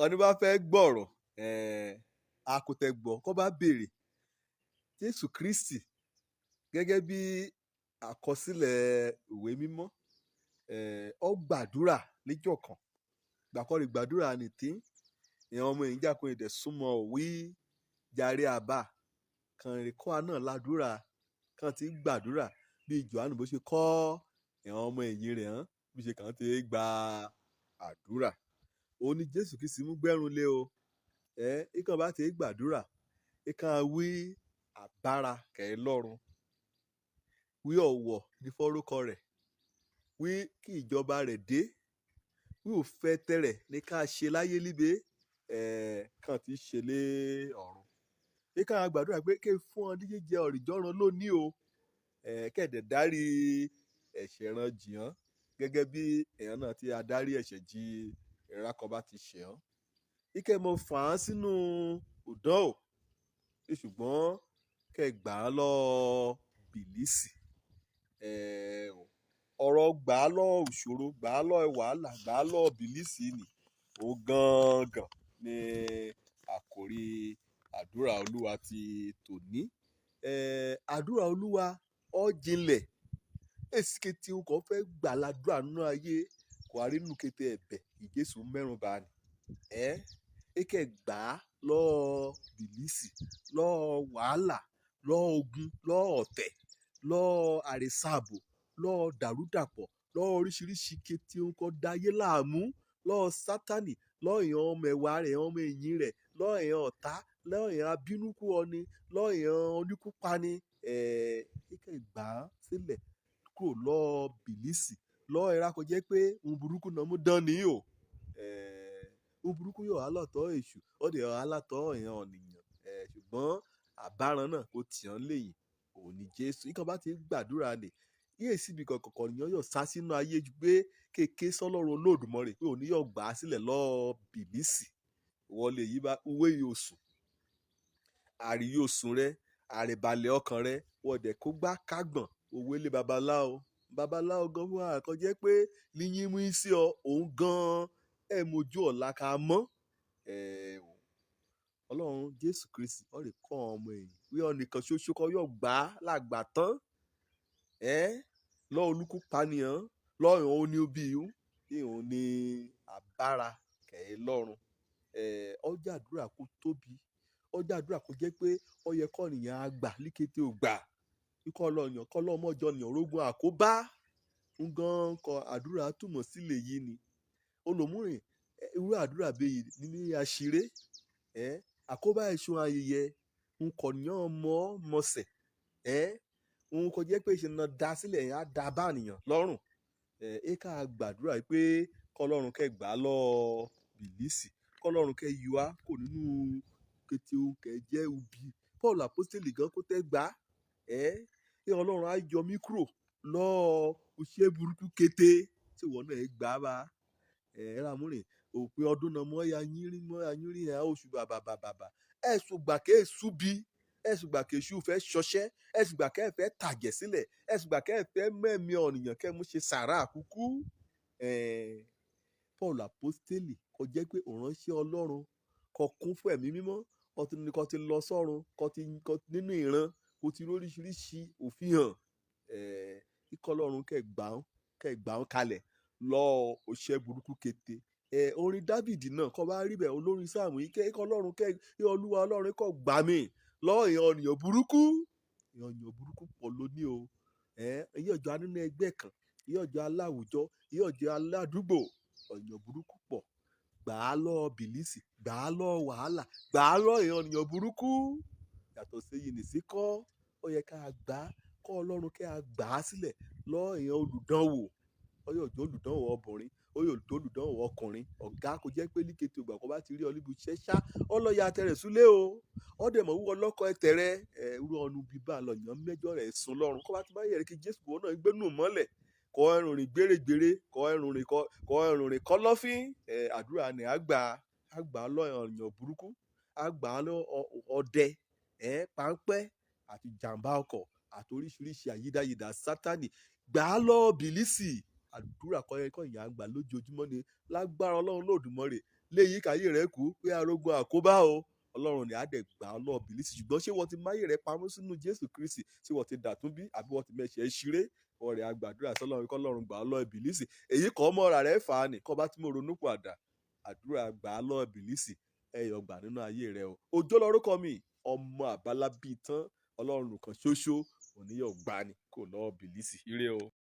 ọ̀ní bá fẹ́ gbọ́rọ̀ akutẹ̀gbọ́ kó bá béèrè Jésù Kristi gẹ́gẹ́ bí àkọsílẹ̀ ìwé mímọ́ ó gbàdúrà níjọ́ kan gbàkọ́rí gbàdúrà nìtí ìyẹn ọmọ èyí jákun ìdẹ̀ súnmọ́ òwí jàre àbá kan ìrìkọ́ náà ládùúrà kan ti gbàdúrà bí Jòhánù bó ṣe kọ́ ìyẹn ọmọ èyí rẹ̀ hàn bí ṣe kàn ti gba àdúrà ó ní Jésù Kristi mú gbẹ́rùn lé o ìkàn bá ti gbàdúrà ìkàn wí àbára kẹ́ lọ́run wí ọ̀wọ̀ ní fọ́rúkọ rẹ̀ wí kí ìjọba rẹ̀ dé wí òfẹ́ tẹ̀rẹ̀ ní ká ṣe láyé líbe kàn ti ṣe lé ọ̀run ìkàn gbàdúrà pé ké fún ọ ní jíjẹ ọ̀rìjọ́ran lónìí o kẹ̀dẹ̀ dárí ẹ̀ṣẹ̀ ran jìyàn gẹ́gẹ́ bí èèyàn náà ti adarí ẹ̀ṣẹ̀ jì ìrákọ̀bá ti ṣẹ̀ ọ́ ìkẹ́ mo fà á sínú òdán o ṣùgbọ́n kẹ́ gbà á lọ bìlísì ọ̀rọ̀ gbà á lọ ìṣòro gbà á lọ wàhálà gbà á lọ bìlísì ni ó gangan ní àkòrí àdúrà olúwa ti tòní àdúrà olúwa ó jinlẹ̀ èsì kété o kò fẹ́ gbà ládùúrà nínú ayé kò á rí nínú kété ẹ̀bẹ̀ ìjésù mẹ́rùn bá ní èkẹ́ gbà á lọ bìlísì lọ wàhálà lọ ogun lọ ọ̀tẹ̀ lọ àrèsàbò lọ dàrúdàpọ̀ lọ oríṣiríṣi kété o kò dáyé láàmú lọ sátánì lọ èèyàn ọmọ ẹ̀wà rẹ̀ ọmọ ẹ̀yìn rẹ̀ lọ èèyàn ọ̀tá lọ èèyàn abínúkú ọni lọ èèyàn oníkúpani èkẹ́ gbà á sílẹ̀ kúrò lọ bìlísì lọ ẹ̀rá kò jẹ́ pé ohun burúkú náà mú dán ní o ohun burúkú yóò wá lọ́tọ̀ èṣù ó dẹ̀ wá látọ̀ èèyàn ọ̀nìyàn ṣùgbọ́n àbáràn náà kò tì ọ́n léyìn òun ni Jésù ìkàn bá ti gbàdúrà nì yíyè síbi kọ̀ọ̀kan nìyẹn yóò sá sínú ayé ju pé kéèké sọ́lọ́run Olódùmarè pé òun yóò gbà á sílẹ̀ lọ bìlísì wọlé yìí bá uwé yóò sùn àrí yóò sùn rẹ àrèbalẹ̀ ọkàn rẹ wọ̀dẹ̀ kó gbá kágbọ̀n òwe lé babaláwo gan fún àkọjẹ́ pé níyìn mú sí ọ òun gan mojú ọ̀la ká mọ́ ọlọ́run Jésù Kristi ó lè kọ́ ọmọ èyí wí ọ nìkan ṣoṣo kọ́ yóò gbà á lágbà tán lọ́ olúkú pànìyàn lọ́yàn ó ní bí ìhùn ní àbára kẹ̀ẹ́ lọ́run ọjà àdúrà kó tóbi ọjà àdúrà kó jẹ́ pé ó yẹ kọ́ nìyẹn àgbà líkété ò gbà ikọ̀ ọlọ́yàn kọ́ lọ́mọjọ nìyàn rógun àkóbá ń gan kọ àdúrà túmọ̀ sílẹ̀ yìí ni olùmúrin irú àdúrà bẹ́ẹ̀ ní àṣíré àkóbá ẹ̀sùn ayẹyẹ ń kọ̀ yàn mọ́ mọ́sẹ̀ ń kọ jẹ́ pé ìṣẹ̀nà dá sílẹ̀ yẹn á dá bá nìyàn lọ́rùn ká gbàdúrà pé kọ́lọ́run kẹ́ gbà á lọ bìlísì kọ́lọ́run kẹ́ yọ á kò nínú kété ohun kẹ́ jẹ́ ubi Paul apostoli gan kó tẹ́ gbà ọlọ́run á yọ mí kúrò lọ òṣè burúkú kété tí ìwọ náà gbà á bá ramúrin òpin ọdún náà mọ́ ya yínrín oṣù bàbà ẹ̀sùn gbà kẹ́ èṣù bí ẹ̀sùn gbà kẹ́ èṣù fẹ́ ṣọṣẹ́ ẹ̀sùn gbà kẹ́ fẹ́ tàjẹ̀ sílẹ̀ ẹ̀sùn gbà kẹ́ fẹ́ mẹ́mí ọ̀nìyàn kẹ́ mú ṣe sàrà àkúkú Paul apostoli kò jẹ́ pé òránṣẹ́ ọlọ́run kò kún fún ẹ̀mí mímọ́ kò ti lọ sọ́run kò nínú ìran kò ti lóríṣiríṣi òfin hàn ikọ̀ ọlọ́run kẹ́ gbà ń kalẹ̀ lọ òṣè burúkú kété orin Dáfídì náà kọ́ bá rí bẹ́ẹ̀ olórin sáàmù yìí kẹ́ ikọ̀ ọlọ́run kẹ́ olúwa ọlọ́run kọ́ gbà mí lọ èèyàn burúkú pọ̀ lónìí o ìyọ̀jọ́ nínú ẹgbẹ́ kan ìyọ̀jọ́ aláwùjọ ìyọ̀jọ́ aládùúgbò èèyàn burúkú pọ̀ gbà á lọ bìlísì gbà á lọ wàhálà gbà á lọ èèyàn burúkú yàtọ̀ sí yìí nìsí kọ́ ó yẹ ká gbà á kọ́ ọlọ́run kẹ́ a gbà á sílẹ̀ lọ èèyàn olùdánwò ọyọ̀jọ́ olùdánwò ọbùnrin ọyọ̀jọ́ olùdánwò ọkùnrin ọ̀gá kò jẹ́ pé líkété ògbà kó bá ti rí ọ níbi iṣẹ́ ṣá ọlọ́yà àtẹrẹ̀ súlé o ọdẹ̀mọ̀ wúwo lọ́kọ̀ ẹ̀tẹ̀rẹ̀ irú ọ̀nù bíbá lọ́yàn mẹ́jọ rẹ̀ sùn lọ́rùn kó bá ti bá yẹ̀rẹ̀ kí Jésù wọn náà gbénú mọ́lẹ̀ kọ́ ẹrùn rìn gbèrègbèrè kọ́ ẹrùn rìn kọ́lọ́fín àdúrà ni àgbà lọ́yàn burúkú àgbà ọdẹ páńpẹ́ àti jàǹbá ọkọ̀ àti oríṣiríṣi àyídáyidà sátánì gbà á lọ bìlísì àdúrà kọ́ ìyá àgbà lójoojúmọ́ ni lágbára ọlọ́run lódùmarè léyìí káyé rẹ kú pé arógun àkóbá o ọlọ́run ni á dẹ̀ gbà ọ́ lọ́wọ́ bìlísì ṣùgbọ́n ṣé wọ́n ti máyé rẹ pamọ́ sínú jésù kristi ṣé wọ́n ti dàtún bí àbí wọ́n ti mẹ́ṣẹ̀ ṣeré ọ̀rẹ́ àgbàdúrà sọlọ́run kọ́lọ́run gbà ọ́ lọ́wọ́ bìlísì èyí kọ́ mọ́ra rẹ̀ fà á ní kọ́ bá tí mo ronú pàdà àdúrà gbà á lọ́wọ́ bìlísì ẹ̀yọ̀ gbà nínú ayé rẹ o òjó lórúkọ mi ọmọ àbálábí tán ọlọ́run nìkan ṣoṣo òníyàn gbani kò lọ́wọ́ bìlísì ire o.